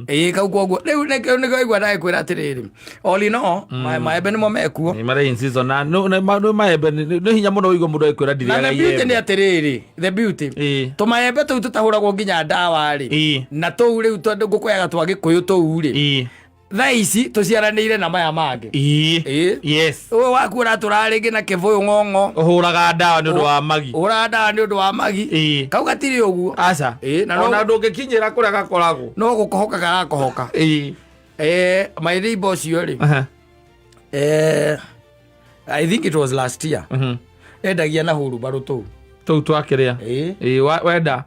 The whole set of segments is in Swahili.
kau koguo riu niko igwa dai kwira atiriri oli no maembe nimo mekuo mare in season na no maembe no hinya muno igwa mundu ekwira ndiriaga iye ni atiriri the beauty to maembe tu tutahuragwo nginya ndawa ri na tu riu tondu ngukweaga twagikuyu tu ri thaici tuciaranire na maya mange yes we wakura turarigi na kivuyu ngongo uhuraga ndawa ni undu wa magi urada ni undu wa magi kau gatiri uguo aca na ona ndungikinyira kuria gakoragwo no gukohoka garakohoka my neighbor cio ri I think it was last year endagia na hurubaru tu twakiria wenda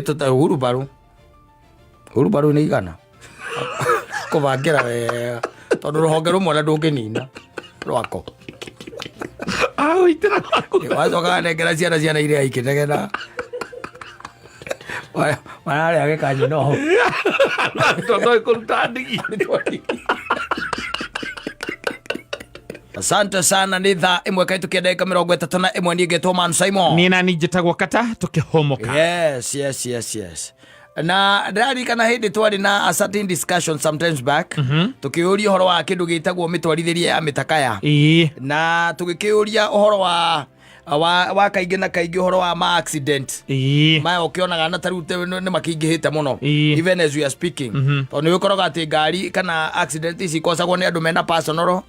tuta hurubaru ni igana kubangira wega tondu ruhonge rumwe na ndunginina rwako itira wacoka nengera ciana iria ikinegena mararĩ agĩkanyi noho tondu ikuruta ndigi. Asante sana ni thaa imwe kaitu kia dakika 31 niĩ ngetwo Man Simon niĩ nani njĩtagwo Kata tũkĩhomoka. Yes na ndarikana hindi twari na a certain discussion sometimes back tukiuria uhoro wa kindu gitagwo mitwarithirie ya mitakaya na tugikiuria uhoro wa kaingi na kaingi uhoro wa ma accident maya ukionaga na tarute ni makingihite muno even as we are speaking to ni ukoroga ati ngari kana accident ici kosagwo ni andu mena personal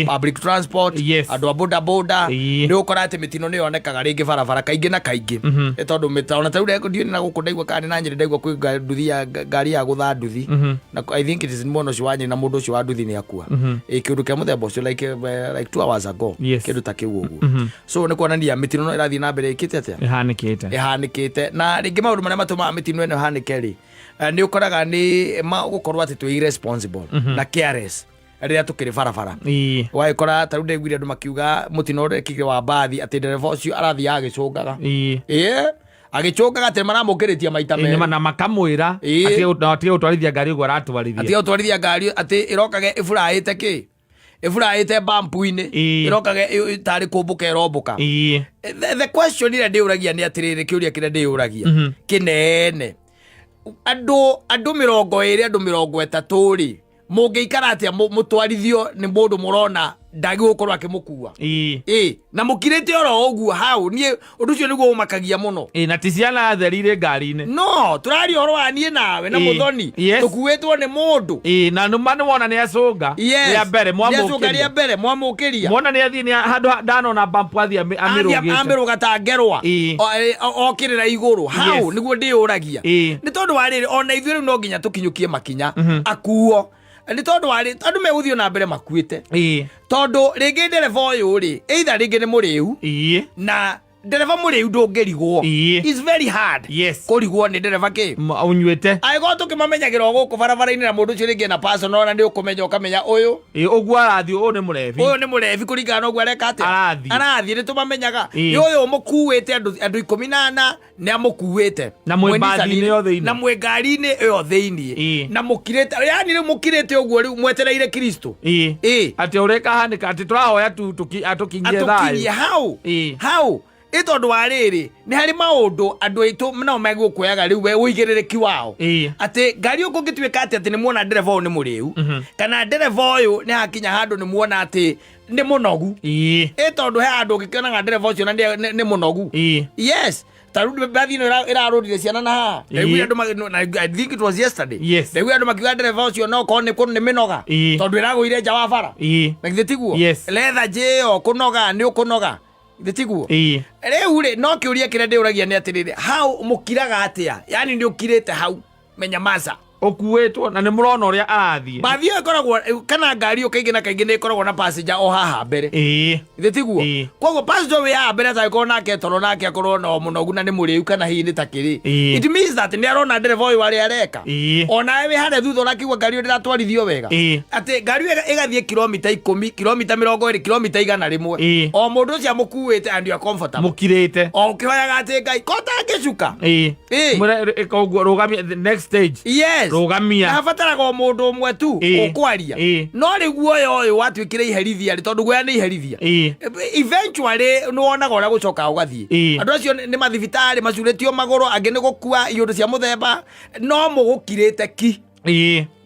public transport andu a boda boda ni ukora ati mitino ni yonekaga ringi barabara kaingi na kaingi tondu mitona tarure ndio na gukundaigwa kana na nyiri ndaigwa kwi nduthi ya ngari ya gutha nduthi na I think it is mono ciwanyi na mundu cio wa nduthi ni akua kindu kia muthemba ucio like 2 hours ago kindu ta kiu uguo so ni kuonania mitino no irathi na mbere ikite atia ihanikite na ringi maundu maria matuma mitino eno hanike ri ni ukoraga ni gukorwa ati twi irresponsible na careless riria tukiri barabara waikora taru ndegwire andu makiuga mutino rekire wa bathi ati ndereva ucio arathi agicungaga agichungaga ati maramukiritia maita meri na makamwira ati utwarithia ngari ugo aratwarithia ngari ati irokage ifuraite ki ifuraite bampu-ini irokage tari kumbuka irombuka the question ira ndiuragia ni atiriri kiuria kire ndiuragia kinene andu 20 andu 30 ri mungiikara atia mutwarithio ni mundu murona ndagi gukorwa akimukua na mukirite oro uguo hau ni undu cio niguo umakagia muno na ticiana therire ngari-ini no turari oro wa nie nawe na muthoni tukuitwo ni mundu na numa ni wona ni acunga ria mbere mwamukiria mona ni athini handu ndanona bump athi amiruga ta ngerwa okirira iguru hau niguo ndiuragia ni tondu wariri ona ithuĩ rĩu no nginya tukinyukie makinya akuo ni tondu wari andu meguthio na mbere makuite tondu ringi ndereva uyu ri either ringi ni muriu na ndereva muriu ndungirigwo is very hard kurigwo ni ndereva ki unyuite aigo tukimamenyagira guku barabara-ini na mundu ucio ringi na personal na ndi ukumenya ukamenya uyu uguo arathi uyu ni murevi kuringana na uguo areka ati arathi ni tumamenyaga ni uyu mukuite andu 14 ni amukuite na mwembadi-ini yo thiini na mwengari-ini yo thiini na mukirite yani ri mukirite uguo ri mwetereire Kristo ati ureka hanika ati turahoya atukingie thayo how itondu wariri ni hari maundu andu aitu no megukwoyaga riu we uigiririki wao ati ngari ukungituika ati ni muona ndereva uyu ni muriu kana ndereva uyu ni hakinya handu ni muona ati ni munogu itondu he andu ngikionaga ndereva ucio na ni munogu yes tarundi bathi no irarudire ciana na ha I think it was yesterday ndewi andu makiuga ndereva ucio no ko ni minoga tondu iragwire nja wa bara na githitiguo letha jeo kunoga ni ukunoga githitiguo riu ri no kiuria kire ndiuragia ni atiriri hau mukiraga atia yani ndi ukirite hau menya masa okuwetwo na ni murona uria arathie bathi ikoragwo kana ngari ukaingi na kaingi ni ikoragwo na passenger o haha mbere githitiguo koguo passenger we haha mbere ta ikorwo nake toro nake akorwo no munogu na ni muriu kana hihi ni takiri it means that ni arona ndereva uyu wari areka ona we hare thutha urakigwa ngari uyu ndiratwarithio wega ati ngari igathie kilomita 10 kilomita 20 kilomita 100 o mundu ucio amukuite and you are comfortable mukirite o kihoyaga ati ngai kota ngicuka mwere koguo rugamia the next stage rugamia na fataraga mundu umwe tu ukwaria no riguo uyu watwikire iherithia ri tondu gwa ni iherithia eventually no wonaga ora gucoka ugathie andu acio ni mathibitari macuretio magoro angi ni gukua iundu cia muthemba no mugukirite ki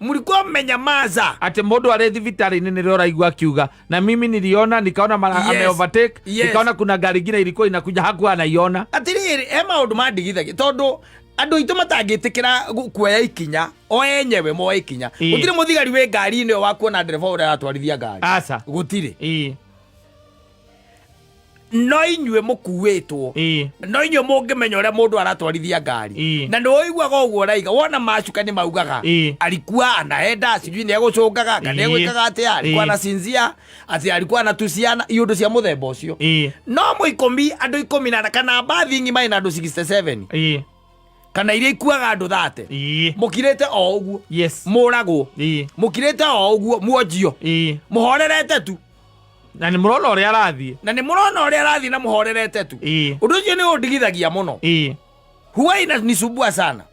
Mlikuwa mmenyamaza. Ati mundu ari thibitari-ini nire uraigua akiuga na mimi niliona nikaona ame overtake nikaona kuna gari ngine ilikuwa inakuja hakuwa anaiona. Atiriri maundu mandigithagia tondu andu itu matangitikira kuoya ikinya o enyewe moya ikinya. Gutire muthigari we ngari-ini o wakuona ndereba uria aratwarithia ngari. Aca gutire. No inyue mukuwitwo no inyue mungimenya uria mundu aratwarithia ngari na no iguaga uguo uraiga wona macuka ni maugaga alikuwa anaenda sijui ni egucungaga kana egwikaga atia alikuwa anasinzia ati alikuwa anatusiana iundu cia muthemba ucio no muikomi andu 10 kana bathi ngima ina andu 67 kana iria ikuaga andu 30 mukirete o uguo muragwo mukirete o uguo muonjio muhorerete tu na ni murona uria arathie na muhorerete tu undu ucio ni undigithagia muno huwa inanisumbua sana.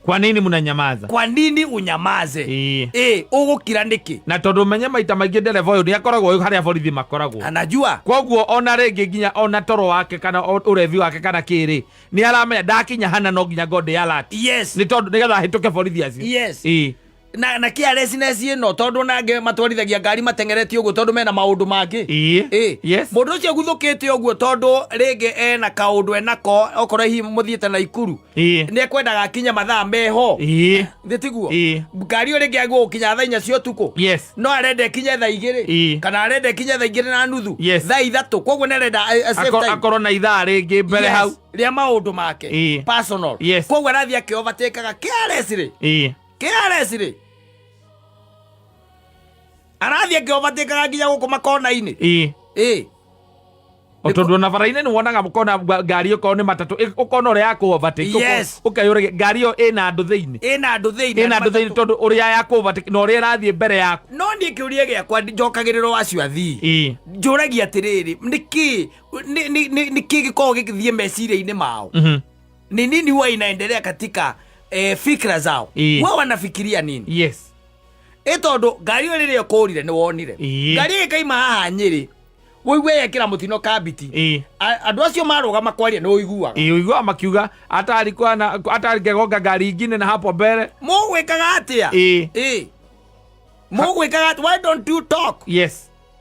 Kwa nini mnanyamaza? Kwa nini unyamaze? Ugukira niki? Na tondu menye maita maingi ndereva uyu ni akoragwo haria borithi makoragwo anajua koguo ona ringi nginya ona toro wake kana urevi wake kana kiri ni aramenya ndakinya hana no nginya ngode alert ni tondu nigetha hituke borithi acio na carelessness ino tondu nange matwarithagia ngari matengereti uguo tondu mena maundu mangi mundu ucio guthukite uguo tondu ringi ena kaundu enako okorwo hi muthiete na ikuru ni ekwendaga akinya mathaa meho thitiguo ngari uri ngi gukinya thaa 4 cia utuku no arenda kinya thaa 2 kana arenda kinya thaa 2 na nuthu thaa 3 koguo nerenda akorwo na ithaa ringi mbere hau ria maundu make personal koguo arathia ke overtake-aga carelessly arathia ke overtake-aga nginya guku makona-ini otondu na bara-ini ni wonaga mukona ngari ukorwo ni matatu ukona uria ya ku overtake ukayura ngari yo ina andu thiini tondu uria ya ku overtake no uria irathie mbere yaku no ni kiuria giakwa njokagiriro acio athii njuragia atiriri niki gikorwo gikithie meciria-ini mao ni nini huwa inaendelea katika fikra zao wao wanafikiria nini tondu ngari yo riria ukurire ni wonire ngari ikaima haha Nyeri woigwe yekira mutino kabiti andu acio marugama kwaria no iguaga uiguaga makiuga atarikegonga ngari ingine na hapo mbere mugwikaga atia mugwikaga why don't you talk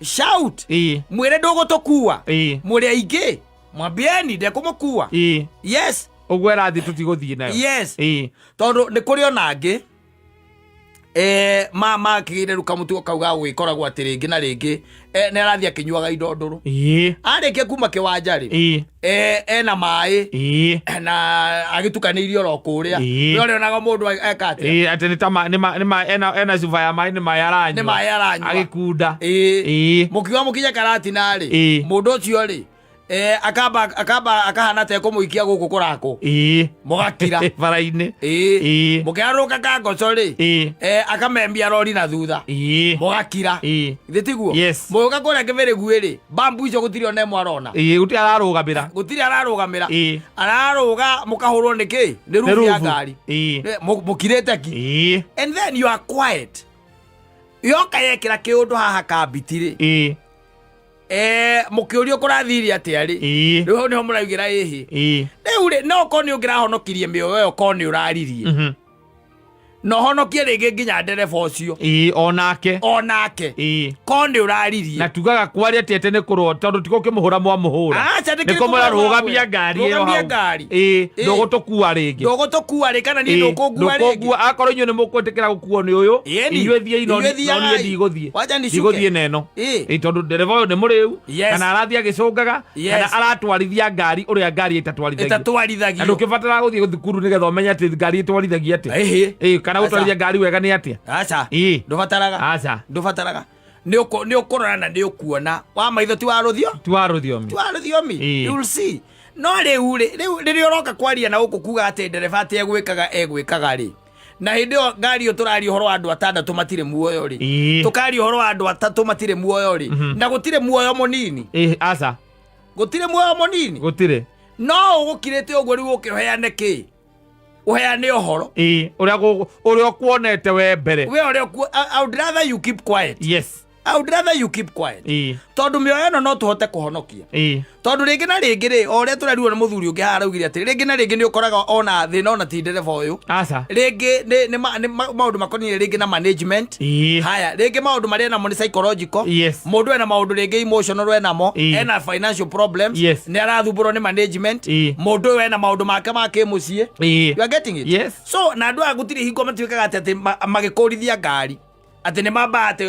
shout mwire ndugutukua muri aingi mwambieni ndekumukua uguo erathi tutiguthie nayo tondu ni kuri onangi mama kigire ruka mutu kauga gwikoragwo ati ringi na ringi ne arathia kinyuaga indo nduru arike kuma kiwanja ri ena mai na agitukanirio ro kuria yore onaga mundu ekate ati ni tama ena zuva ya mai ni mai aranywa agikunda mukiwa mukinya karati nari mundu ucio ri akaba akahana te kumuikia guku kurako mugakira bara-ini mukiaruka kangoco ri akamembia rori na thutha mugakira thitiguo muga kore kivere guiri bambu icio gutiri one mwarona gutiri ararugamira araruga mukahurwo niki ni rufu ya ngari mukirete ki and then you are quiet yoka yekira kiundu haha kabitiri mukiurio kurathiria atiari riu niho muraugira ihi riu ri no ko ni ungira honokirie mioyo yo ko ni uraririe no honokie ringi nginya ndereba ucio onake ko ni uraririe na tugaga kwari ati ete ni kurwo tondu tiko kimuhura muhura ni kumura rugamia ngari iyo hau ndugutukua ringi kana ni ndukugua ringi akorwo inyu ni mukwetikira gukuo ni uyu inyue thie ino ni ndigithie neno tondu ndereba uyu ni muriu kana arathia agicungaga kana aratwarithia ngari uria ngari itatwarithagio ndukibatara guthie thukuru nigetha umenye ati ngari itwarithagia atia kana gutwarithia ngari wega ni atia ndubataraga ni ukurora na ni ukuona wa maitho ti wa ruthiomi you will see no riu riria uroka kwaria na ukukuga ati ndereba ati egwikaga ri na hindi yo ngari yo turari uhoro andu 6 matire muoyo ri tukari uhoro andu 3 matire muoyo ri na gutire muoyo munini gutire muoyo munini no ugukirite uguo riu ukiheane ki uheane uhoro uria kuonete we mbere we uria I would rather you keep quiet I would rather you keep quiet. Tondu mioyo eno no tuhote kuhonokia. Tondu ringi na ringi ri oria turarirwo ni muthuri ungi hara ugire ati ringi na ringi ni ukoraga ona thina ona ti ndereba uyu. Asa. Ringi ni maundu makoni ringi na management. Haya, ringi maundu maria na mo ni psychological. Mundu ena maundu ringi emotional ena mo, ena financial problems. Ni arathuburo ni management. Mundu ena maundu make make mucie. You are getting it? Yes. So na andu agutiri hingo matuikaga ati magikurithia ngari. Ati ni mamba ati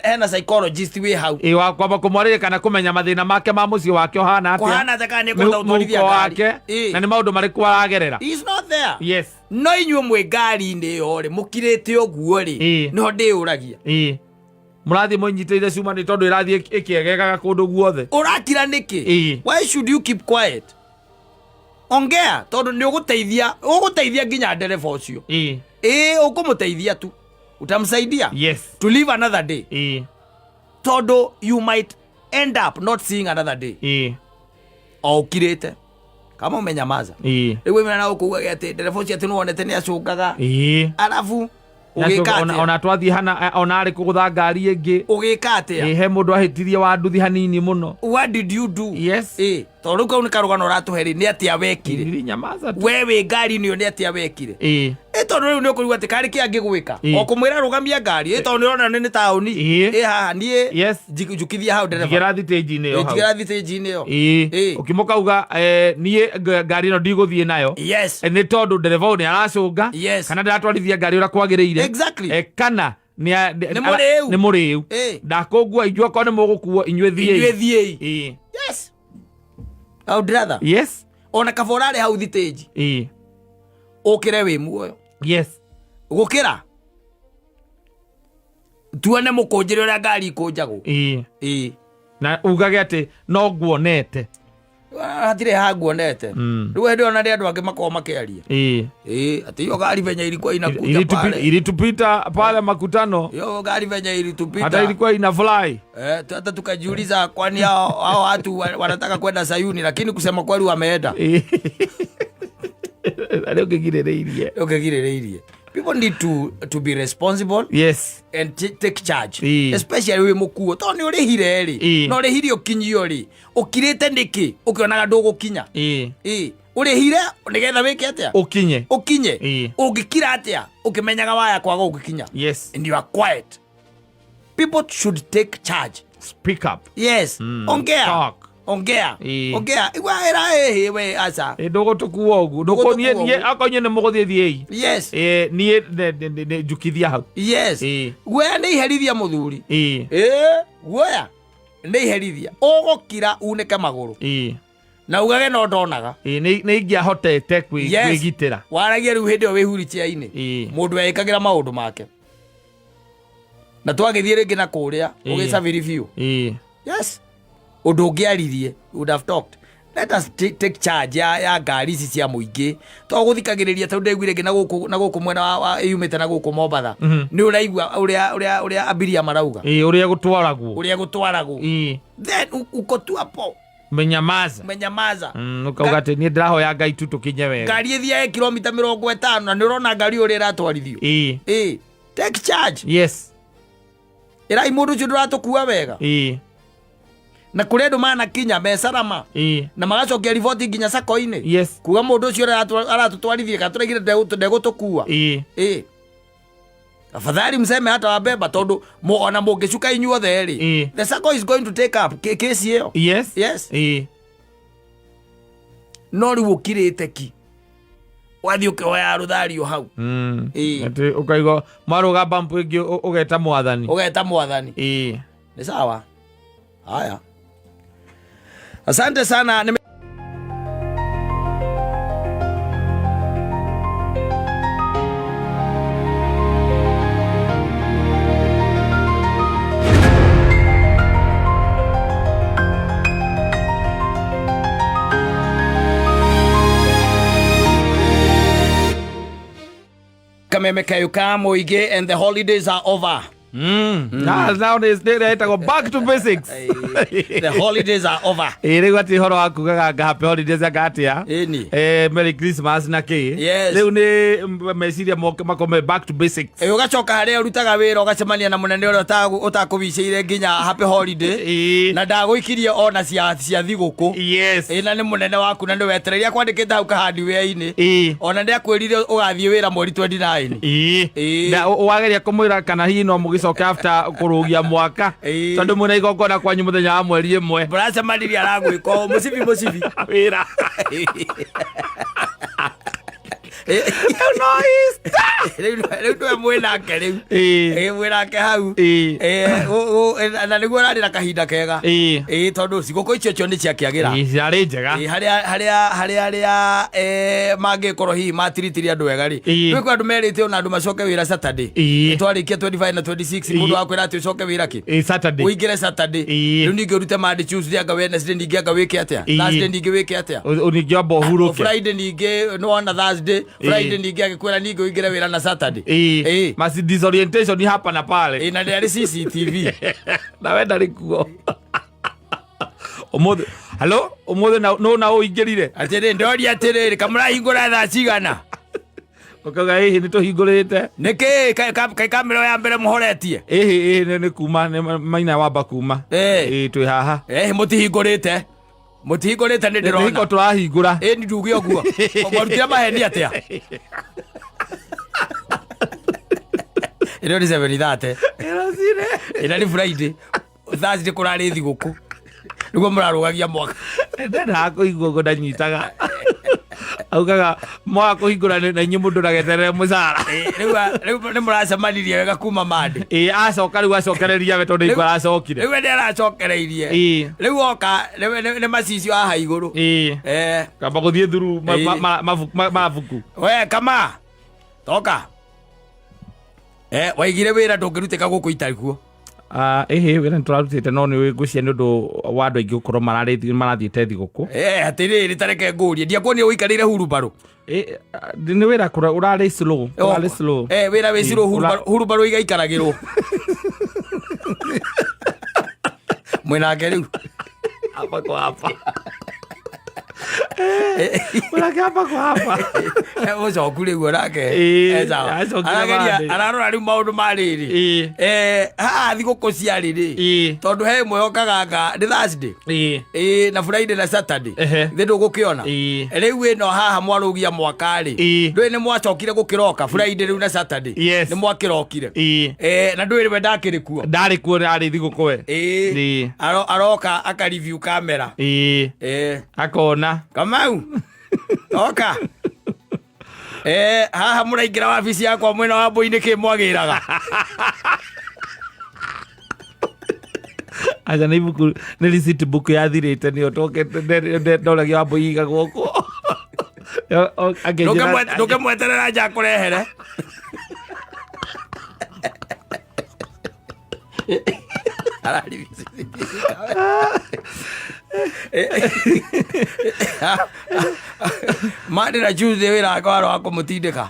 hena psychologist we hau. Wa kwamba kumwarire kana kumenya mathina make ma mucio wake hana atia. Kuhana ataka ni kwenda uthorithia ngari. Na ni maundu mariku aragerera. He is not there. Yes. No inyuo mwe ngari-ini yo ri mukirite oguo ri niho ndiuragia. Murathi munyitire cuma ni tondu irathi ikiegegaga kundu guothe. Urakira niki? Why should you keep quiet? Ongea tondu ni uguteithia nginya ndereba ucio. Ukumuteithia tu. Utamsaidia? Yes. To live another day. Todo you might end up not seeing another day. O ukirete. Kama umenyamaza. Ewe mwana ukuga gete telefoni ati nuonete ni acukaga. Alafu ona twathi hana ona ari kugutha ngari ingi. Ugika atia? He mundu ahitirie wa nduthi hanini muno. What did you do? Yes. Tondu kau ni karugano uratuheri ni atia wekire. Ndiri nyamaza tu. Wewe ngari ni atia wekire. Tondu riu ni ukurigwa ati kari ki angigwika. Okumwira rugamia ngari. Tondu urona ni tauni. Haha nie. Yes. Jukithia hau ndereba. Jigera thitĩnji-inĩ yo hau. Jigera thitĩnji-inĩ yo. Ukimuka uga nie ngari no ndiguthie nayo. Yes. Ni tondu ndereba ni aracunga. Yes. Kana ndatwarithia ngari ura kwagĩrĩire. Exactly. Kana ni muriu. Ndakũngua ijua ko ni mugukuo inyue thie. Yes. I would rather. Yes. Ona kaborare hau thitĩnji. Ukire wi muoyo. Yes. Gukira. Tuone mukunjire uria ngari ikunjagwo. Na ugage ati no nguonete. Hatire ha nguonete. Riu hende ona ri andu angi makoo makiaria. Ati yo ngari venya ilikuwa inakuja pale. Ilitupita pale makutano. Yo ngari venya ilitupita. Hata ilikuwa ina fly. Hata tukajiuliza kwani hao watu wanataka kwenda Sayuni lakini kusema kweli wameenda. People need to be responsible. Yes. And take charge. Especially we mukuo. Toni uri hire ri. No ri hiri ukinyio ri. Ukirite ndiki. Ukionaga ndugukinya. Uri hire nigetha wike atia? Ukinye. Ugikira atia? Ukimenyaga waya kwaga ugikinya. Yes. And you are quiet. People should take charge. Speak up. Yes. Ongea. Talk. Ongea. Igwa era we asa. Ndogo tukuo ogu. Ndoko nie akonye ne mugothie thie. Yes. Nie jukithia hau. Yes. Gwe ni herithia muthuri. Gwe ni herithia. Ogokira uneke maguru. Na ugage no ndonaga. Ni ingia hotete kwigitira. Waragia riu hindi o wihuri chia-ini. Mundu ekagira maundu make. Na twagithie ringi na kuria ugisabiri fiu. Yes. Undu ungiaririe would have talked. Let us take charge ya ngari ici cia muingi. To guthikagiriria tondu ndeguire ngi na guku mwena wa yumite na guku Mombatha. Ni uraigua uria abiria marauga. Uria gutwaragwo. Then ukotu hapo. Menyamaza. Ukauga ati ni ndirahoya Ngai tu tukinye wega. Ngari ithia kilomita 50 na ni urona ngari uria iratwarithio. Take charge. Yes. Ira mundu ucio nduratukua wega. Na kuri andu mana kinya mesarama na magacokia riboti nginya sako-ini. Yes. Kuga mundu ucio aratutwarithia katuragire ndegutukua. Afadhali mseme hata wabeba tondu ona mungicuka inyuothe ri. The sako is going to take up case hiyo. Yes. No riu ukirite ki wathi ukihoya ruthario hau. Ati ukaigo maruga bampu ingi ugeta mwathani. Ni sawa. Haya. Asante sana. Kameme kayuka muingi and the holidays are over. Now they go back to basics. The holidays are over. Ere ati horo akugaga happy holidays agatia. Merry Christmas na ki. Leo ni meciria makome back to basics. Ugacoka haria urutaga wira ugacemania na munene uri utakubicire nginya happy holiday. Na ndaguikirie ona cia thiguku. Na ni munene waku na ndiwetereria kwandikite hau kahandi wea-ini. Ona ndiakwirire ugathie wira mweri 29. Na wageria kumwira kana hihi no mugicoke after kurugia mwaka tondu mwina igongona kwanyu muthenya wa mweri imwe buracemanirie aragwiko musibi wira Rĩu nĩwe mwĩnake rĩu mwĩnake hau na nĩguo ũrarĩ na kahinda kega tondũ cigũkũ icio nĩ ciakĩagĩra ciarĩ njega harĩa arĩa mangĩkorwo hihi matiritirie andũ wega rĩ rĩu kwĩ andũ merĩte ona andũ macoke wĩra Saturday twarĩkia 25 na 26 mũndũ wakwĩra atĩ ũcoke wĩra kĩ Saturday ũingĩre Saturday rĩu ningĩ ũrute Monday Tuesday anga Wednesday ningĩ anga wĩke atĩa Thursday ningĩ wĩke atĩa ningĩ amba ũhurũke Friday ningĩ nĩwona Thursday Friday ningĩ agĩkwĩra ningĩ ũingĩre wĩra na Saturday masi disorientation hapa na pale na nĩ CCTV na wenda rĩkuo ũmũthĩ hello ũmũthĩ na ũingĩrire atĩrĩ ndoria atĩrĩ kamũrahingũra thaa cigana Okaga hihi nĩ tũhingũrĩte nĩkĩ kamera ya mbere mũhoretie nĩ kuma maina wamba kuma twĩ haha mũtihingũrĩte nĩ ndĩrona nĩko tũrahingũra nĩ nduge ũguo ũmarutĩra maheni atĩa ĩno nĩ 7:30 ĩno nĩ Friday Thursday kũrarĩ thigũkũ nĩguo mũrarũgagia mwaka ndendaga kũigua ũguo ndanyitaga augaga mwaka kũhingũra na inyuĩ mũndũ ndageterere mũcara rĩu nĩ mũracemanirie wega kuma Monday acoka rĩu acokereria we tondũ ikũ aracokire rĩu nĩ aracokereirie rĩu oka nĩ macicio haha igũrũ kamba gũthiĩ through mabuku we kama toka waigire wĩra ndũngĩrutĩka gũkũ itarikuo wĩra nĩtũrarutĩte no nĩ ngwĩciria nĩ ũndũ wa andũ aingĩ gũkorwo marathiĩte thigũkũ atĩrĩrĩ tareke ngũrie ndiakuonia ũikarĩire hurubarũ nĩ wĩra ũrarĩ slow wĩra wĩ slow hurubarũ igaikaragĩrwo mwĩnake rĩu hapa kwa hapa Ulake hapa kwa hapa ũcoku rĩu onake ararora rĩu maũndũ marĩrĩ haha thigũkũ ciarĩ rĩ tondũ he ĩmwe okaganga nĩ Thursday na Friday na Saturday thĩ ndũgũkĩona rĩu ĩno haha mwarũgia mwaka-rĩ ndũĩ nĩ mwacokire gũkĩroka Friday rĩu na Saturday nĩ mwakĩrokire na ndũĩ rĩwe ndakĩrĩ kuo arĩ thigũkũ we aroka aka review kamera akona Kamau oka haha mũraingĩra wabici yakwa mwena wa Mbũi nĩkĩ mwagĩraga aja nĩ ibuku nĩ receipt book yathirĩte nĩyo ndoragia wa Mbũi igagwo kuo ndũkĩmweterera nja kũrehere Monday na Tuesday wĩra wake warĩ wa kũmũtindĩka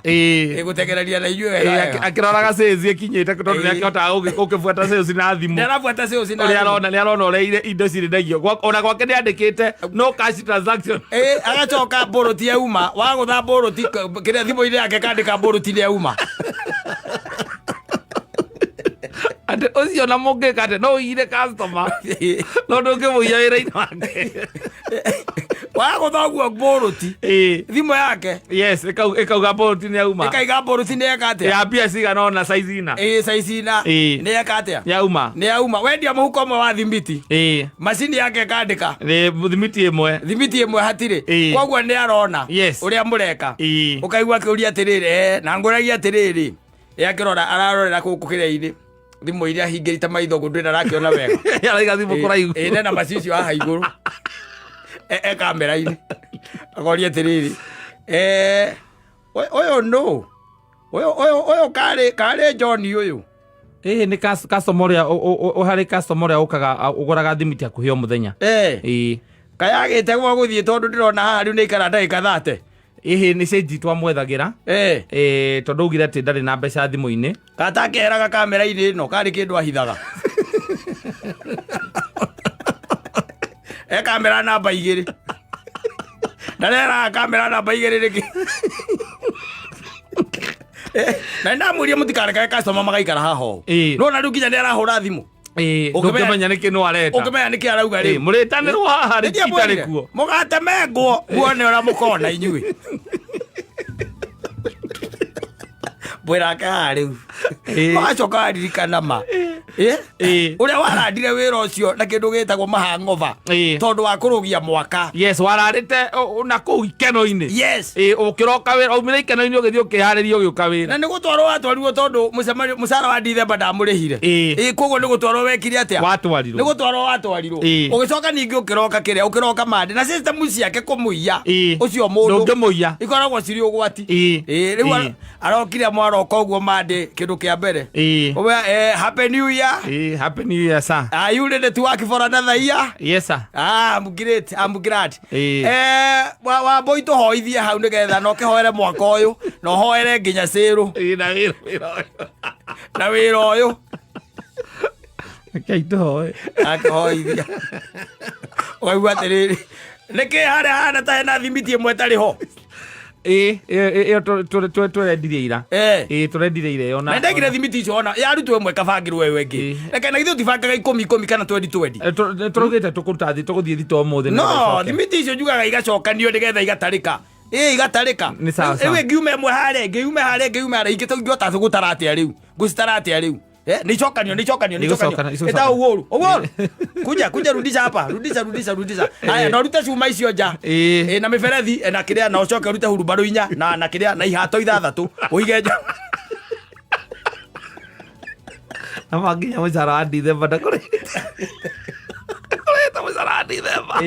gũtegereria na inyuĩ wega akĩroraga sales ikinyĩte tondũ nĩakĩhotaga gũkĩbuata sales na thimũ nĩarabuata sales na thimũ nĩarona ũrĩa indo cirĩndagio ona gwake nĩandĩkĩte no cash transaction agacoka mbũrũti yauma wagũtha mbũrũti kĩrĩa thimũ-inĩ yake kandĩka mbũrũti nĩ yauma ati ũcio na mũngĩka atĩ no ũire customer no ndũngĩmũiya wĩra-inĩ wake wagũtha ũguo mbũrũti thimũ yake ĩkauga mbũrũti nĩ yauma ĩkaiga mbũrũti nĩ eka atĩa ya mbia cigana ona size ina nĩ eka atĩa nĩ yauma wendia mũhuko ũmwe wa thimiti macini yake ĩkandĩka thimiti ĩmwe hatirĩ koguo nĩ arona ũrĩa mũreka ũkaigua akĩũria atĩrĩrĩ na ngũragia atĩrĩrĩ akĩrora ararorera gũkũ kĩrĩa-inĩ thimũ iria hingĩrĩte maitho ndũĩ ndarakĩona wega araiga thimũ kũraihu nena macicio haha igũrũ kamera-inĩ akoria atĩrĩrĩ ũyũ nũ ũyũ karĩ John ũyũ nĩ customer ũrĩa harĩ customer ũrĩa ũkaga ũgũraga thimiti hakuhĩ o mũthenya kayagĩte gwa gũthiĩ tondũ ndĩrona haha rĩu nĩ ikara ndagĩka 30 Ihi ni cenji twamwethagira tondu ugire ati ndari na mbeca thimu-ini gatakeraga kamera-ini no kari kindu ahithaga kamera namba 2 ndarera kamera namba 2 riki na ndamuria mutikareka customer magaikara haho no na riu nginya ndarahura thimu ukimenya niki no areta ukimenya niki arauga ri muritanirwo haha ri kitari kuo mugatemengwo muone ora mukona inyui bwera ka riu magacoka aririkana ma uria warandire wira ucio na kindu gitagwo mahang'ova tondu wa kurugia mwaka wararite na kuu ikeno-ini ukiroka wira umire ikeno-ini ugithii ukihariria ugiuka wira na nigutwarwo watwarirwo tondu mucara wa Dithemba ndamurihire koguo nigutwarwo wekire atia nigutwarwo watwarirwo ugicoka ningi ukiroka kiria ukiroka mande na system ciake kumuiya ucio mundu ndungimuiya ikoragwo ciri ugwati riu arokire mwaroka uguo mande kindu kia mbere happy new year happy new year sir. Are you ready to work for another year? Yes sir. I'm great, I'm glad. Wa boy to hoithie hau nigetha no kihoere mwaka uyu no hoere nginya ciru na wira uyu akaitoe akahoithia waigua atiriri niki haria hana ta hena thimiti imwe tari ho turendirie ira turendirie ire ona na ndegire thimiti icio ona yarutwo imwe kabangirwo wewe ngi reke na ithu tibangaga 10 kana 20 turugite tukuruta thi tuguthie thito muthi no thimiti icio njugaga igacokanio nigetha igatarika igatarika ewe ngiume imwe hare ngiume hare ingitongota thugutaratia riu ngustaratia riu ni chokanio eta uoru kuja rudisha hapa rudisha haya na ruta cuma icio nja na miberethi na kiria na ucoke rute hurumbaru inya na kiria na ihato 6 uige nja amaginya mucara wa Dithemba ndakore kureta mucara wa Dithemba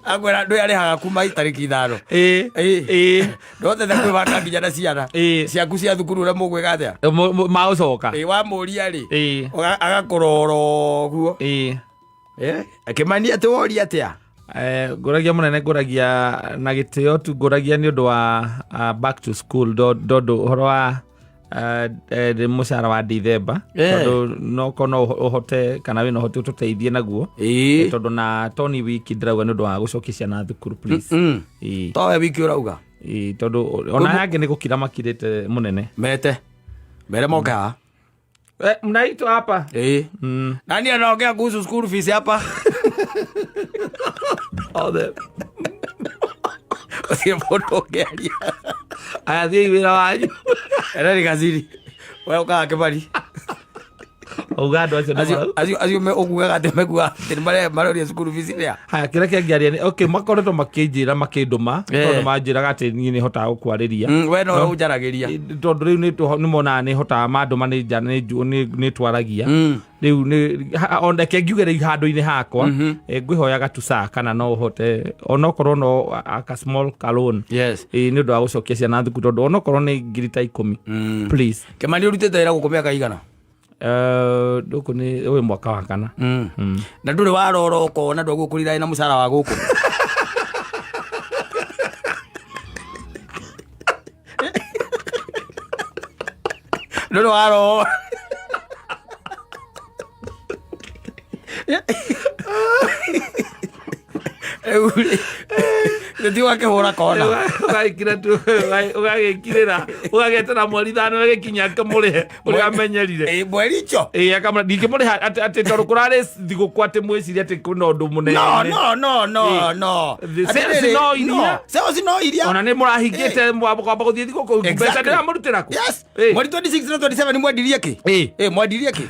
agwera ndu arihaga kuma itariki 5 ndote the kwibaka nginya na ciana ciaku cia thukuru ure mugwika atia maucoka wa muria ri agakuroro guo akimania ati wori atia nguragia munene nguragia na gitio tu nguragia ni undu wa back to school dodo horo wa mucara wa Dithemba tondu no kono uhote kana wina uhote ututeithie naguo tondu na Tony wiki ndirauga ni undu wa gucokia ciana thukuru please towe wiki urauga tondu ona yange ni gukira makirite munene mete mbere moka mnaitwa hapa nani anaongea kuhusu school fees hapa Sio foto gari. Aya thii wira wanyu. Era ni kazini. Wewe ukaa kibali. Ugando acio me ogugaga temegua tene marori school fees ya. Haya kira kiangiaria ni okay makoretwo makinjira makinduma tondu manjiraga ati ni ni hotaga gukwariria. We no ujaragiria. Tondu riu ni mona ni hotaga manduma ni njana ni twaragia. Riu ni ondeke ngiugere handu-ini hakwa ngwihoyaga tusa kana no uhote onokorwo no aka small loan ni undu wa gucokia ciana thukuru tondu onokorwo ni ngiri ta 10 please Kimani urutite wira gukomea kaigana nduku ni we mwaka wa kana na nduri waroro ukona ndu gukurira ina mucara wa guku nduri waro ndio wake hora kona ugaikira tu ugagikirira ugagetera mweri 5 wegikinya kamure uria menyerire mweri icho akamura ndikimuri ati toru kurare thiguku ati mwiciria ati kuna undu munene no sio iria ona ni murahingite mwamba guthie thiguku mbeca ndira murutira ku mweri 26 na 27 mwendirie ki mwendirie ki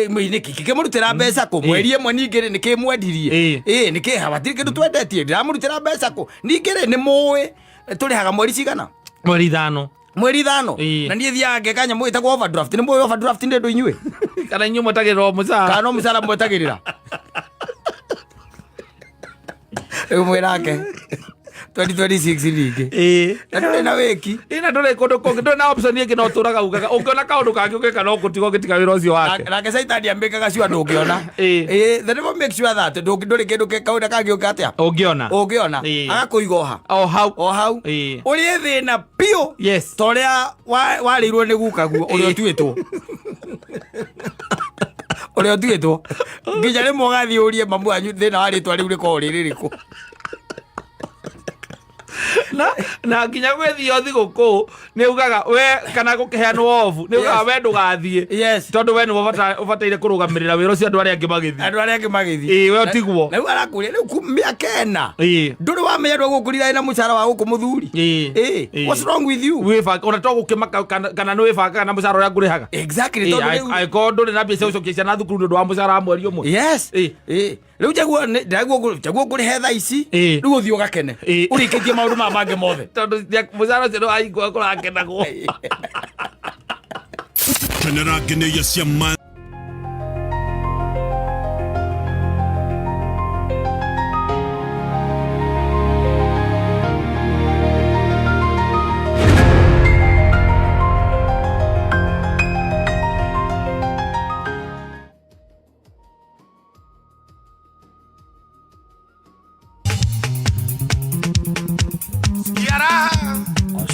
mwini kikimurutira mbeca ku mweri imwe ningire nikimwendirie niki habatiri kindu twendetie ndiramurutira mbeca ku ningire ni muwi turihaga mweri cigana mweri 5 na nie thiaga ngekanya mwitagwo overdraft ni muwi overdraft ndi ndu inyue kana inyue mwetagirira mucara kana mucara mwetagirira mwirake 2026 ringi na ndå na wä ki na ndå rä kå ndå kångä ndå na option ingä no tå raga ugaga å ngä ona kaå ndå kangä å gä ka no gå tiga å gä tiga wä ra å cio wake nake caitani ambä kaga cio andå å ngä ona the never make sure that ndå rä kä ndå kaå nda kangä å kä atä å ngä ona agakå iga o ha o hau å rä thä na biå ta å rä a warä irwo nä gukaguo å rä a å tuä two å rä a å tuä two nginya rä mwe gathiä å rie mamu wanyu thä na wa rä twa rä u rä korwo rä rä rä kå na nginya gwä thio thigå kå nä ugaga we kana gå kä heanwo obu nä ugaga we ndå gathiä tondå we nä å bataire kå rå gamä rä ra wä ra å cio andå arä angä magä thiä we å tigwo rä u arakå ria rä u mä aka ena ndå rä wamenya ndå gå kå riraä na må cara wa gå kå må thuri ona to gå kä maka kana nä wä bangaga na må cara å rä a ngå rä haga angäkorwo ndå rä na mbia cia gå cokia ciana thukuru nä å ndå wa må cara wa mweri å mwe rä u njaguo ngå rä he tha ici rä u å thiä å gakene å rä kä tie maå ndå maya mangä mothe tondå må cara å cio nä wahingå kå rakenagwo kenera ngeneia ciama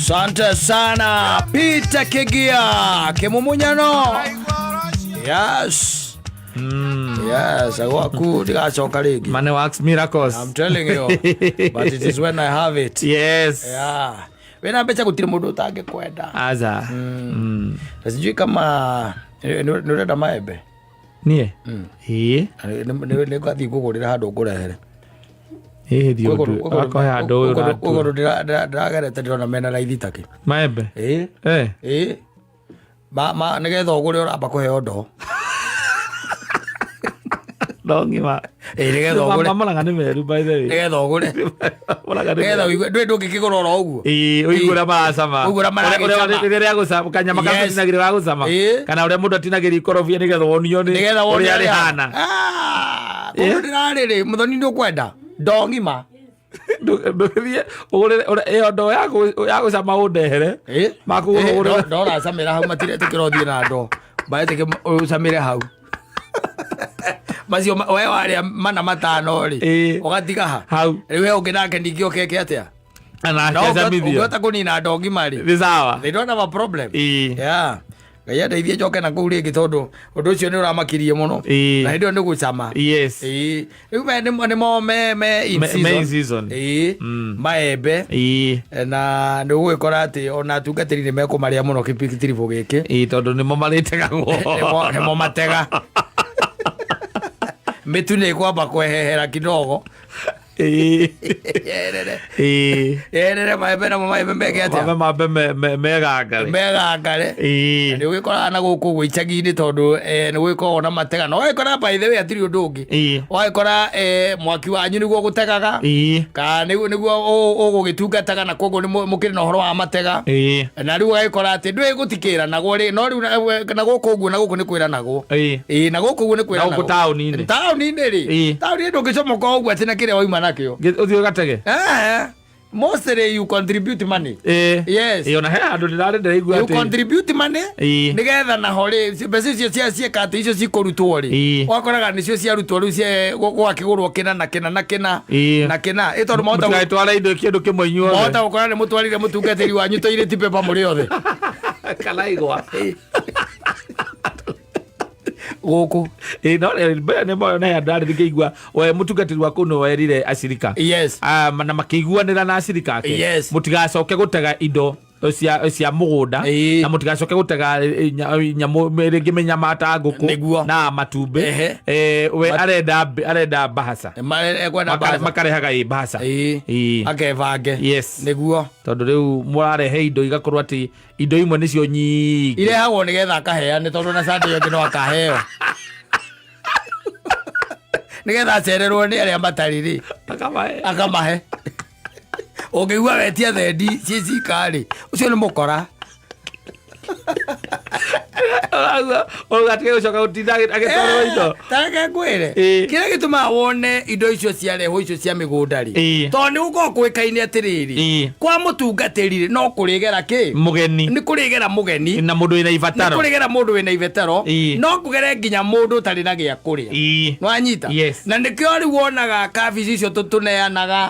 Asante sana Peter Kigia Kimumunyano. Yes. Yes, aku ndigacoka ringi. Money works miracles. I'm telling you. But it is when I have it. Yes. Yeah. Wena mbeca gutire mundu utange kwenda. Aza. Sijui kama nurenda maembe. Nie. Nä gathi gå gå rä ra handå ngå rehere ũgũrũ ndĩragerete ndĩrona mena raithi takä maembe nä getha å gå re å ramba kå heo ndoo ngima nä getha å gå re mamalaga nä meru by the way nä getha å gå re nä getha ndå ndå ngä kä gå ra oro å guo å igå ra maracama rä rä a gå cama kanyama katinagä rä wa gå cama kana å rä a må ndå atinagä ria ikorobia nä getha wonio nä å rä a rä hana å ndä rarä rä må thoni nä å kwenda ndoo ngima ndågäthiä ä ndoo ya gå cama å ndehere ndoracamä ra hau matiretä kä rothiä na ndoo mbaetä kä å camä re hau macio we warä a mana matano rä å gatiga ha rä we å ngä nake ningä å keke atä a å ngä hota kå nina ndoo ngima rä they don't have a problem ngai andeithie njoke na kå u rä ngä tondå å ndå å cio nä å ramakirie må no na hä ndä ä yo nä gå cama rä u nä mo me season maembe na nä å gå gä kora atä ona atungatä ri nä mekå marä a må no kä tiribå gä kä tondå nä mo marä tegagwo nä mo matega mä tu nä kwamba kwehehera kidogo yerere maembe namo maembe meke atä maembe megangare nä å gä koraga na gå kå gå icagi-inä tondå nä gå gä koragwo na matega na å gä kora by the way atirä å ndå å ngä å gä kora mwaki wanyu nä guo gå tegaga kana nä guo å gå gä tungataga na koguo må kä rä na å horo wa matega na rä u å gagä kora atä ndå ä gå tikä ranagwo rä no rä u na gå kå guo na gå kå nä kwä ranagwo na gå kå guo nä kwä ranagwo taåni-inä rä taåni-inä ndå ngä comoka å guo atä na kä rä a wauma nakio å gatege mostly you contribute money yes ona he andå ndä rarä ndäraigua you contribute money nä getha naho rä mbeca icio cieka atä icio cikå rutwo rä wakoraga nä cio ciarutwo rä u gwakä gå rwo kä na kä na ä tondå mahotagätwara indo kä ndå kä mwe inyuothe mahota gå kora nä må twarire må tungatä ri wanyu toirä ti pepa må rä othe kana igwa gåkå nä ndarä kä igua må tungatĩri wa kå nä werire acirika na makä iguanä ra na acirika ake må tigacoke gå tega indo cia må gå nda na må tigacoke gå tega nyamå rä ngä menyama ta ngå kå na matumbä we arenda mbahaca makarehaga mbahaca akebange nä guo tondå rä u må rarehe indo igakorwo atä indo imwe nä cio nyingä irehagwo nä getha akaheane tondå na sande yo ngä no akaheo nä getha acererwo nä arä a matarä rä akamahe å ngä igua wetia thendi ciä cikarä å cio nä må kora Ogatike ucoka utinda agitwara indo. Taka kwere. Kira gituma wone indo icio ciareho icio cia migundari. To ni uko kwikaine atiriri. Kwa mutungatiri no kurigera ki? Mugeni. Ni kurigera mugeni. Na mundu ina ibataro. Ni kurigera mundu ina ibataro. No kugere nginya mundu tari na gia kuria. No anyita. Na nikio ri wonaga kabici icio tutuneanaga.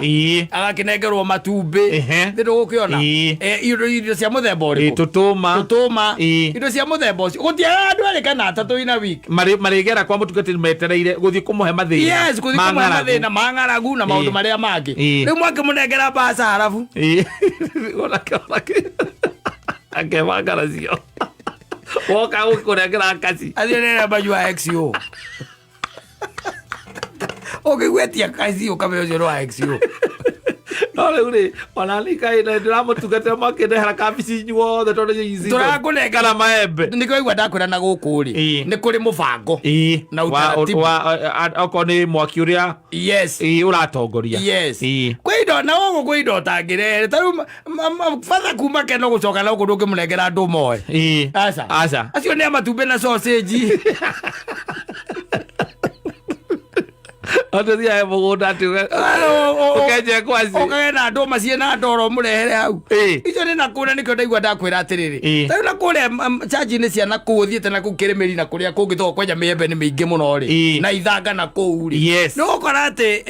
Agakinengerwo matumbi. Ndiru gukiona. Indo cia muthemba uriku. Tutuma. Indo cia muthemba ucio. Gutia andu ari kana atatu ina wiki. Marigera kwa mutungatiri metereire guthi kumuhe mathina. Yes, guthi kumuhe mathina mang'aragu na maundu maria mangi. Riu mwake munengera basa harafu. Ake magaracio. Woka ukunengera kasi. Athienera bajua XO. Gwetia kasi ukamenya ucio wa XO. No rĩu ona likaine ndĩramũtungatĩra makĩndehera kabici nyuothe tondũ ici tũrakũnengera maembe nĩkĩigua ndakwĩra na gũkũ rĩ nĩ kũrĩ mũbango na utaratibu okorwo nĩ mwaki ũrĩa ũratongoria kwĩ indo na gũkũ kwĩ indo ũtangĩrehere tarĩu batha kuma keno gũcoka na gũkũ ndũngĩmũnengera andũ moe aca acio nĩ matumbĩ na sausage Otothia mugunda tu. Ukenje kwasi. Ukagenda ndoma ciena ndoro murehere hau. Icio ni nakuna nikyo ndaigua ndakwira atiriri. Tayo nakure charge ni ciana kuthiete na kukirimiri na kuria kungithoko kwenja miembe ni mingi muno ri. Na ithanga na kuu ri. No ukora ati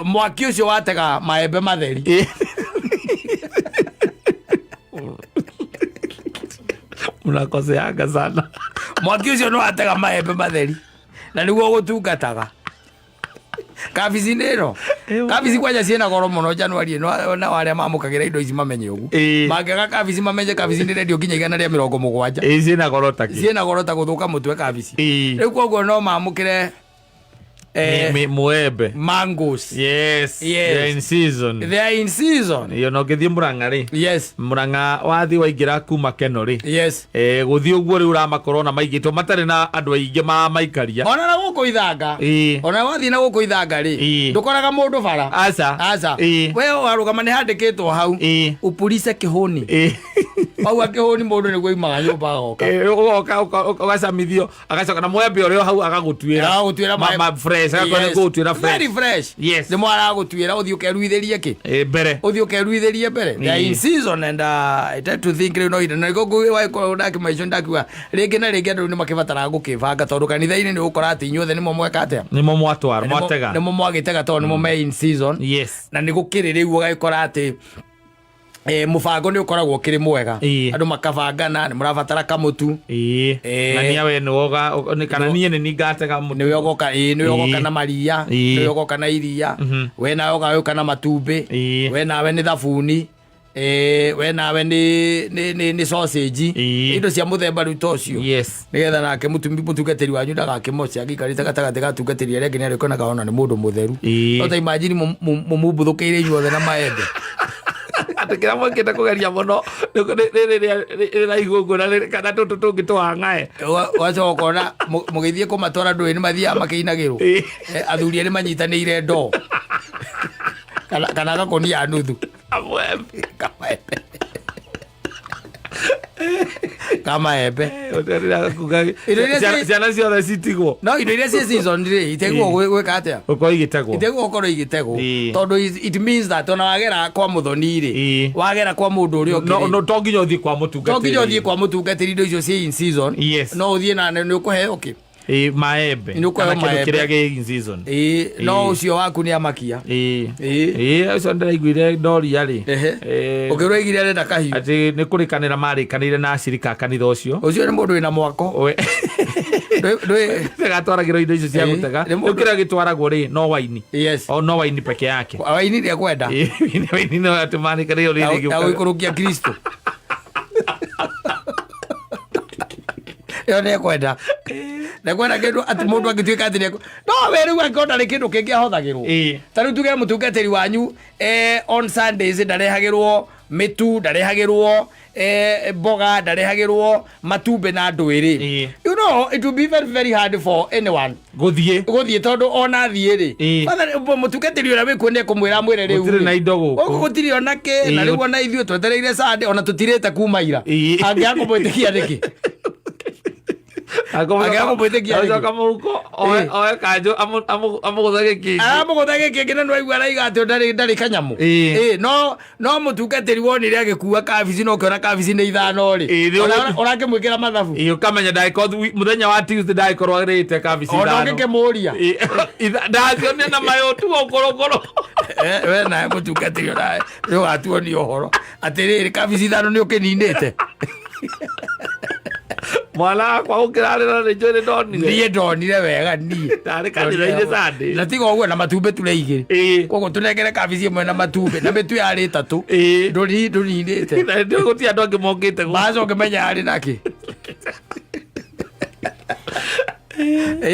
mwaki ucio watega maembe matheri. Munakoseanga sana. Mwaki ucio no watega maembe matheri. Na niguo gutungataga. Kabici nero. Kabici kwanja ciena goro muno January na waria mamukagira indo ici mamenye ugu. Magega kabici mamenye kabici ni redio nginya 170. Ciena goro taki. Ciena goro ta guthuka mutwe kabici. Riu koguo no mamukire muembe. Mangoes. Yes. They are in season. They are in season. Yo no githie Murang'a ri. Yes. Murang'a wathi waingira kuma Keno ri. Yes. Guthie uguo ri uramakorwo na maigitwo matari na andu aingi maikaria. Ona na guku ithanga. Ona wathi na guku ithanga ri. Ndukoraga mundu bara. Aca. We warugama ni handikitwo hau. Upurice kihuni. Pau akihuni mundu ni gwimaga nyumba goka. Ugacamithio agacoka na muembe urio hau agagutwira. Ma fresh. Very fresh. Yes. The mwara gutwira uthi ukeruitherie ki mbere uthi ukeruitherie mbere they are in season and I tend to think no ida na gogo wa ko ndaki maisho ndakiwa ringi na ringi andu ni makibatara gukibanga tondu kanitha-ini ni ukora ati inyuothe ni mo mweka atia ni mo mwatwara mwatega ni mo mwagitega tondu ni mo me in season. Yes. Na ni gukiri riu ugakora ati mubango ni ukoragwo kiri mwega andu makabangana ni murabatara kamutu na ni awe noga kana nie ni ngatega ni yogoka ni yogoka na maria ni yogoka na iria we na yoga yoka na matumbi we nawe ni thabuni we nawe ni sausage indo cia muthemba ru tocio. Yes. Nigetha nake mutungatiri wanyu ndagakimocia agikarite gatagati gatungatiri aria nginya riko na kaona ni mundu mutheru. No ta imagine mumubuthukiire inyuothe na maembe atikira mwakita kugeria muno rira igunguna kana tutu tungi twang'ae wacoka kona mugithie kumatwara ndui ni mathia makiinagirwo athuri ni manyitanire ndo kana gakonia nuthu kama ebe ciana ciothe citigwo no indo iria cia season ri itegwo gwika atia uko igitegwo tondu it means that ona wagera kwa muthoni ri wagera kwa mundu uri okiri no to nginya uthi kwa mutungatiri indo icio cia in season. No uthie na ni ukuheo ki maembe kana kindu kiria gi in season no ucio waku ni amakia ucio ndiraiguire ndoria ri ukirwigire renda kahiu ati ni kurikanira marikanire na acirika kanitha ucio ni mundu wina mwako gatwaragirwo indo icio cia gutega ukira gitwaragwo ri no waini. Yes. O no waini peke yake waini ria kwenda waini no atumanikanire ri gikurukia Kristo yo ne kwenda kindu ati mundu agituika ati no we riu angionda ri kindu kingi ahothagirwo tariu tuge mutungatiri wanyu on Sundays ndarehagirwo mitu ndarehagirwo boga ndarehagirwo matumbe na ndwiri. You know it will be very very hard for anyone guthie tondu ona thie ri mutungatiri ura we kuone kumwira mwire riu gutiri na indo guku gutiri ona ke na riu ona ithio twetereire Sunday ona tutirete kuma ira angiakumwitikia niki agĩamũbĩtĩkia acoka mũhuko oe kanjũ amũgũthage kĩngĩ na nĩwaigua araiga atĩ ndarĩ kanyamũ no mũtungatĩri wonire agĩkua kabici no ũkĩona kabici nĩ ithano-rĩ ũrakĩmwĩkĩra mathabu ũkamenya mũthenya wa Tuesday ndagĩkorwo agĩrĩte kabici ithano ona ũngĩkĩmũria ndacionia na mayũtu gũkũrũkũrũ we nawe mũtungatĩri onawe nĩũgatuonia ũhoro atĩrĩrĩ kabici ithano nĩ ũkĩninĩte mwana wakwa ũkĩrarĩra nĩnjũĩ nĩndonire niĩ ndonire wega niĩ ndarĩ kanitha-inĩ Sunday na tiga ũguo na matumbĩ tũrĩ igĩrĩ koguo tũnengere kabici ĩmwe na matumbĩ na mĩtu yarĩ ĩtatũ ndũninĩte gũtirĩ andũ angĩ mokĩte baca ũngĩmenya yarĩ nakĩ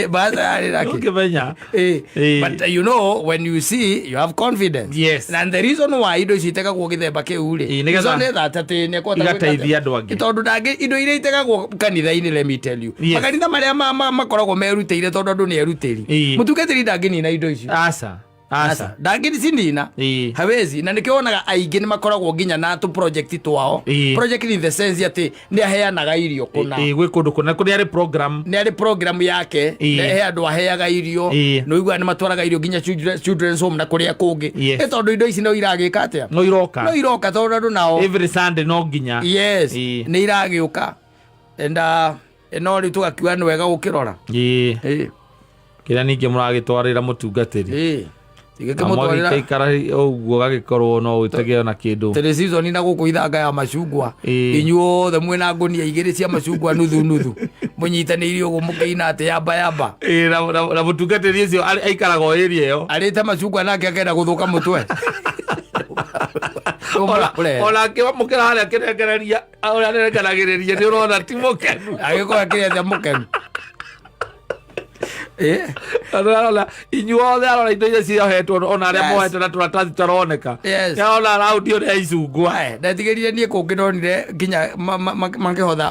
baca yarĩ nakĩ but you know when you see you have confidence yes and the reason why indo ici itegagwo gĩthemba kĩu-rĩ igateithia andũ angĩ tondũ indo iria itegagwo kanitha-inĩ let me tell you makanitha marĩa makoragwo merutĩire tondũ andũ nĩ erutĩri mũtungatĩri ndangĩnina indo icio aca ndangĩcinina hawezi na nĩkĩo wonaga aingĩ nĩ makoragwo nginya na project twao project in the sense atĩ nĩ aheanaga irio kũna gwĩ kũndũ kũna nĩ arĩ program yake he andũ aheaga irio nĩ ũigua nĩ matwaraga irio nginya children's home na kũrĩa kũngĩ tondũ indo ici no iragĩka atĩa no iroka tondũ andũ nao every Sunday no nginya yes nĩ iragĩũka enda no rĩu tũgakiuga nĩ wega gũkĩrora kĩrĩa ningĩ mũragĩtwarĩra mũtungatĩri ikara ũguo gagĩkorwo no ũtege ona kĩndũ tĩrĩ season na gũkũ ithanga ya macungwa inyuothe mwĩna ngũnia igĩrĩ cia macungwa nuthu mũnyitanĩire ũguo mũkĩina atĩ yamba na mũtungatĩri ũcio aikaraga o area ĩyo arĩte macungwa nake akenda gũthũka mũtwe onake mũkĩra harĩa akĩnengereria ũrĩa anengeragĩrĩria nĩ ũrona ti mũkenu agĩkorwo akĩrĩte mũkenu arora inyuothe arora indo iria ciohetwo ona arĩa mohetwo na tũratathi taroneka arona raundi ũrĩa icungwa ndetigĩrire niĩ kũngĩronire nginya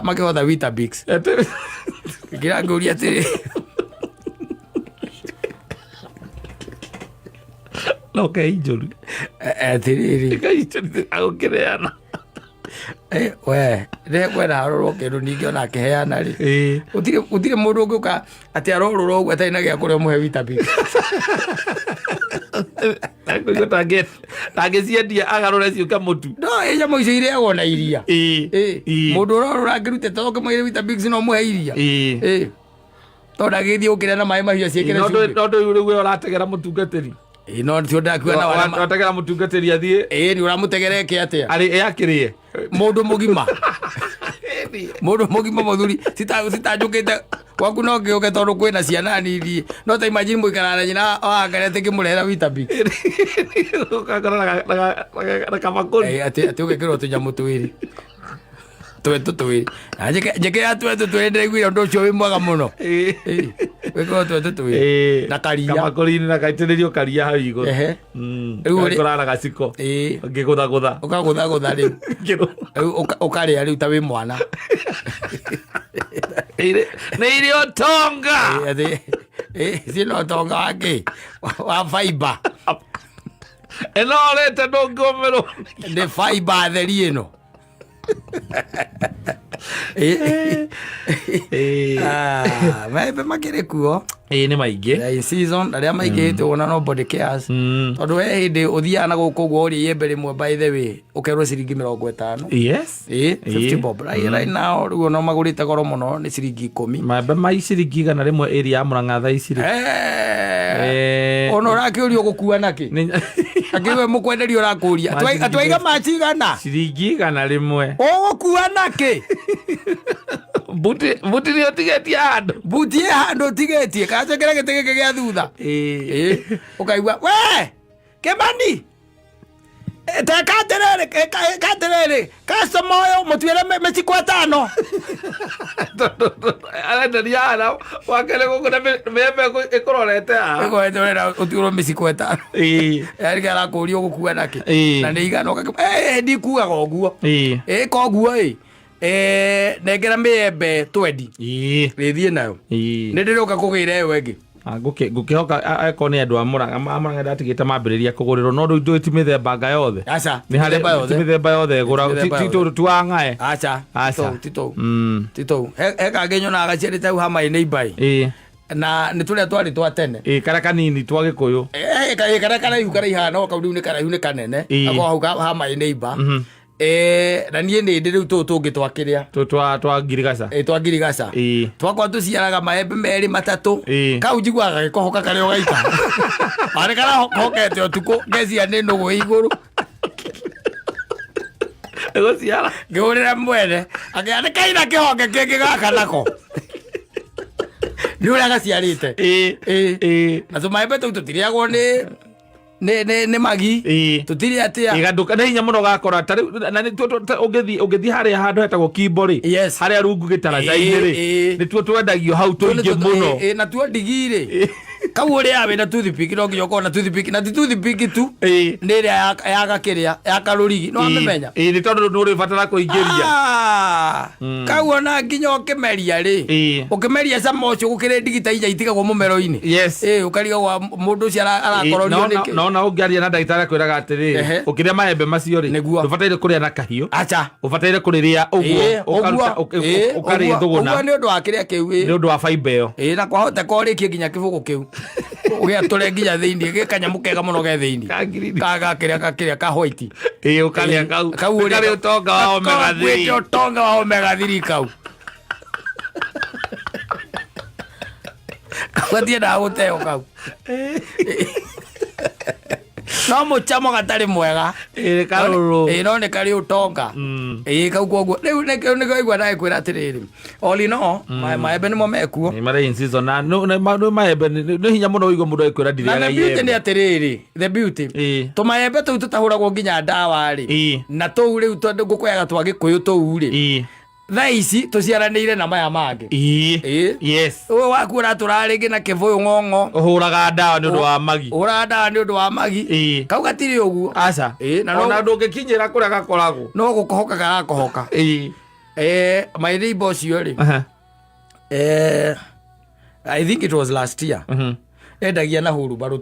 makĩhotha Weetabix ngira ngũria atĩrĩ no kainjũru atĩrĩrĩ agũkĩreana we kwenda arorwo kĩndũ ningĩ ona akĩheana-rĩ gũtirĩ mũndũ ũngĩũka atĩ arorũra ũguo atarĩ na gĩa kũrĩa mũhe Weetabix tangĩciendia agarũre ciũke mũtu no nyamũ icio ireagwo na iria mũndũ ũrorũra angĩrutĩte ũkĩmwĩre Weetabix no mũhe iria tondũ agĩthiĩ gũkĩrĩa na maĩ mahiũ aciĩkĩre cumbĩ no ndũ rĩu ũrategera mũtungatĩri no tio ndakuga na wategera mũtungatĩri athiĩ nĩ ũramũtegereke atĩa akĩrĩe mũndũ mũgima mũthuri citanjũkĩte gwaku no ngĩũke tondũ kwĩna ciana nini no ta imagine mũikarana nyina ahangarete ngĩmũrehera Weetabix na kabakũri atĩ ũgekĩrwo tũnyamũ twĩrĩ twĩtũ njĩkĩra twĩtũ twĩrĩ ndĩraiguire ũndũ ũcio wĩ mwega mũno wĩkĩrwo twĩtũ twĩrĩ na karia kabakũri-inĩ na gaitĩrĩrio karia hau igũrũ gakũraga na gaciko ngĩgũthagũtha ũkagũthagũtha rĩu ũkarĩa rĩu ta wĩ mwana nĩ irio tonga ciĩna ũtonga wakĩ wa fiber ĩno ũrĩte ndũngĩũmĩrwo nĩ fiber theri ĩno maembe makĩrĩ kuo nĩ maingĩ season arĩa maingĩhĩte wona nobody cares tondũ we hĩndĩ ũthiaga na gũkũ ũguo ũrĩa iembe rĩmwe by the way ũkerwo ciringi 50 50 bob right now rĩu ona magũrĩte goro mũno nĩ ciringi 10 maembe ma ciringi 100 rĩmwe area ya Mũrang'a thaa ici ona ũrakĩũrio gũkua nakĩ akĩwe mũkwenderio ũrakũria atwaiga macigana ciringi 100 rĩmwe ũgũkua nakĩ buti nĩ ũtigĩtie handũ buti ĩ handũ ũtigĩtie kacekera gĩtĩ gĩkĩ gĩa thutha ũkaigua we Kĩmani katerere customer ũyũ mũtuĩre mĩciko 5 arendania hana wakere gũkũ na mĩembe ĩkũrorete haha ũtuĩrwo mĩciko 5 arĩga arakũria ũgũkua nakĩ na nĩ igana ndikuaga ũguo koguo nengera mĩembe 20 rĩthiĩ nayo nĩ ndĩrĩũka kũgĩra ĩyo ĩngĩ ngũkĩhoka akorwo nĩ andũ a Mũrang'a ndatigĩte mambĩrĩria kũgũrĩrwo no rĩu ti mĩthemba anga yothe ti mĩthemba yothe ĩgũra ti wa ng'ae ti tou he kangĩ nyonaga gaciarĩte hau hama-inĩ imbai na nĩ tũrĩa twarĩ twa tene karĩa kanini twa Gĩkũyũ karĩa karaihu karaihaga no kau rĩu nĩ karaihu nĩ kanene ako hau hama-inĩ imba na niĩ nĩ ndĩ rĩu tũũ tũngĩ twa kĩrĩa twa ngirigaca twakwa tũciaraga maembe merĩ matatũ kau njiguaga gĩkohoka karĩa ũgaita arĩ karahokete ũtukũ ngecia nĩ nũgũ igũrũ ngĩhũrĩra mwene akĩra nĩ kaina kĩhonge kĩngĩ gaka nako nĩ ũrĩa gaciarĩte na tũmaembe tũu tũtirĩagwo nĩ magi tũtirĩ atĩa nĩ hinya mũno gakora na ũngĩthiĩ harĩa handũ hetagwo Kimbo-rĩ harĩa rungu gĩtaraca-inĩ-rĩ nĩtuo twendagio hau tũingĩ mũno na tuo ndigi-rĩ kau ũrĩa wĩna toothpick no nginya ũkorwo na toothpick na ti toothpick tu nĩ ĩrĩa ya gakĩrĩa ya karũrigi no amĩmenya nĩ tondũ nĩ ũrĩbatara kũingĩria kau ona nginya ũkĩmeria-rĩ ũkĩmeria cama ũcio gũkĩrĩ ndigita inya itigagwo mũmero-inĩ ũkarigagwo mũndũ ũcio arakorwo nona ũngĩaria na ndagĩtarĩ akwĩraga atĩrĩ ũkĩrĩa maembe macio-rĩ ndũbataire kũrĩa na kahiũ ũbataire kũrĩrĩa ũguo ũkarĩa thũgũna nĩ ũndũ wa kĩrĩa kĩu nĩ ũndũ wa fiber ĩyo na kwahoteka ũrĩkie nginya kĩbũgũ kĩu ũgĩatũre nginya thĩinĩ gĩkanyamũ kega mũno ge thĩinĩ gakĩrĩa ka white ũkarĩa kau ũkarĩa ũtonga wa omega 3 ũtonga wa omega 3 kau gatiendaga gũteo kau no mũcamo gatarĩ mwega no nĩ karĩ ũtonga kau koguo rĩu nĩkaigua ndagĩkwĩra atĩrĩrĩ all in all maembe nĩmo mekuo marĩ in season na maembe nĩ hinya mũno ũigua mũndũ agĩkwĩra ndirĩaga iembe nĩ atĩrĩrĩ the beauty tũmaembe tũu tũtahũragwo nginya ndawa-rĩ na tũu rĩu ngũkũyaga twa Gĩkũyũ tũu-rĩ thaa ici tũciaranĩire na maya mangĩ ũyũ waku ũratũraga rĩngĩ na kĩbũyũ ng'ong'o ũhũraga ndawa nĩ ũndũ wa magi kau gatirĩ ũguo ona ndũngĩkinyĩra kũrĩa gakoragwo no gũkohoka garakohoka maithimba ũcio-rĩ I think it was last year endagia na hurubarũ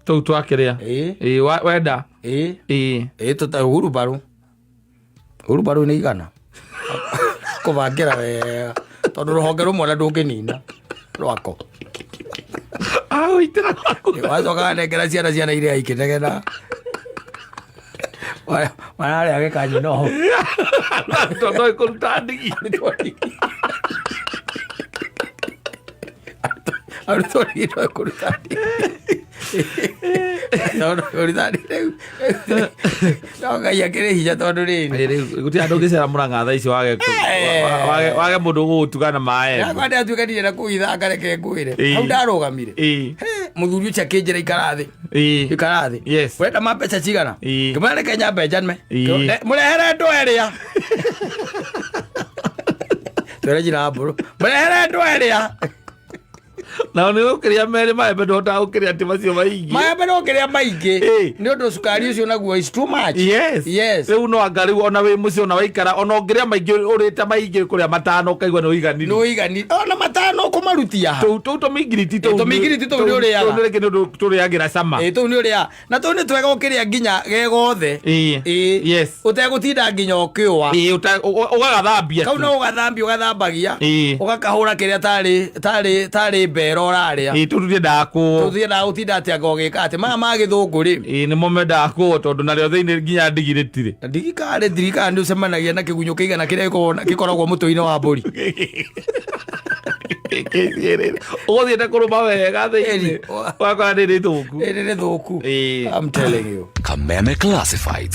tũu twakĩrĩa wenda hurubarũ nĩ igana kũbangĩra wega tondũ rũhonge rũmwe na ndũngĩnina rwako wacokaga nengera ciana iria ikĩnegena mararĩa gĩkanyi noho tondũ ĩkũruta ndigi arutwo ndigi no ĩkũruta ndigi no Ngai akĩrĩ hinya tondũ rĩrĩ gũtirĩ andũ ũngĩcera Mũrang'a thaa ici wage mũndũ gũgũtuga na maembe atuĩkanire na kũu ithanga reke ngwĩre hau ndarũgamire mũthuri ũcio akĩnjĩra ikara thĩ wenda mbeca cigana ngĩmwĩra reke nyambe njanme mũrehere ndũ erĩa twere njĩra mbũrũ mũrehere ndũ erĩa na nĩ ũkĩrĩa merĩ maembe ndũhotaga gũkĩrĩa atĩ macio maingĩ maembe no ũkĩrĩa maingĩ nĩ ũndũ cukari ũcio naguo is too much rĩu no anga rĩu ona wĩ mũciĩ ona waikara ona ũngĩrĩa maingĩ ũrĩte maingĩ kũrĩa matano ũkaigua nĩ ũiganire ona matano kũmarutia tũu tũmingiriti tũu nĩ ũrĩaga rĩngĩ nĩ tũrĩagĩra cama tũu nĩ ũrĩaga na tũu nĩ twega gũkĩrĩa nginya gegothe ũtegũtinda nginya ũkĩũa ũgagathambia kau no ũgathambia ũgathambagia ũgakahũra kĩrĩa tarĩ mbero ũrarĩa tũu tũtiendaga gũtinda atĩ anga ũgĩka atĩ maya ma gĩthũngũ-rĩ nĩmo mendaga kũo tondũ narĩo thĩinĩ nginya ndigi rĩtirĩ thirikari nĩ ũcemanagia na kĩgunyũ kĩigana kĩrĩa gĩkoragwo mũtwe-inĩ wa mbũri ũgũthiĩte kũrũma wega thĩinĩ wakora nĩ rĩthũku I'm telling you. Kameme Classified.